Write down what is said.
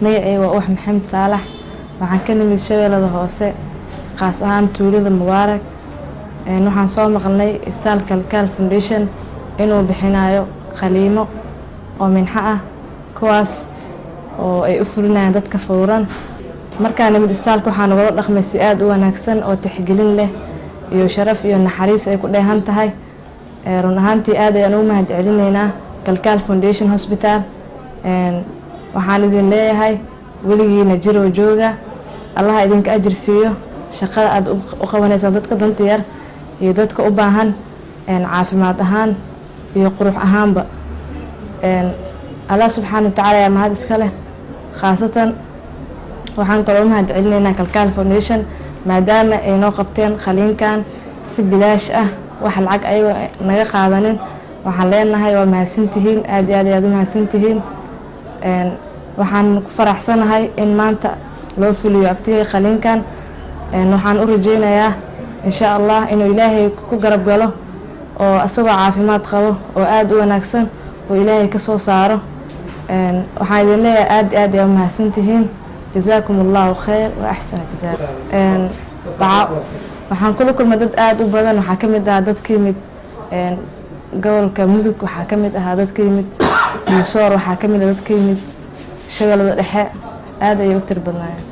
magacayga waa Ubax Maxamed Saalax waxaan ka nimid Shabeellada Hoose qaas ahaan tuulada Mubaarak waxaan soo maqalnay Isbitaalka Kalkaal Foundation inuu bixinayo qaliimo oo minxa ah kuwaas oo ay u fulinayaan dadka fawran markaan nimid isbitaalka waxaan uga dhaqmay si aad u wanaagsan oo tixgelin leh iyo sharaf iyo naxariis ay ku dheehan tahay run ahaantii aad ayaan ugu mahadcelinaynaa Kalkaal Foundation Hospital waxaan idin leeyahay weligiina jiro jooga Allah idinka ajir siiyo shaqada aad u qabanaysaa dadka danta yar iyo dadka u baahan caafimaad ahaan iyo qurux ahaanba Allah subhanahu wa ta'ala mahad iska leh khaasatan waxaan kaloo mahadcelinaynaa Kalkaal Foundation maadaama ay noo qabteen qaliinkan si bilaash ah wax lacag ayaga naga qaadanin waxaan leenahay waa mahadsantihiin aad iyo aad u mahadsantihiin waxaan ku faraxsanahay in maanta loo fuliyo abtiga qaliinkan waxaan u rajeynayaa insha Allah inuu Ilaahay ku garab galo oo asagoo caafimaad qabo oo aad u wanaagsan oo Ilaahay ka soo saaro waxaan idin leeyahay aad u mahadsantihiin jazakumullahu khayr wa ahsan jazaa waxaan kula kulmay dad aad u badan waxa kamid ah dad ka yimid gobolka Mudug waxa kamid ah dad ka yimid Minnesota waxa kamid ah dad ka yimid Shabeellada Dhexe aad ay u tir badnaayeen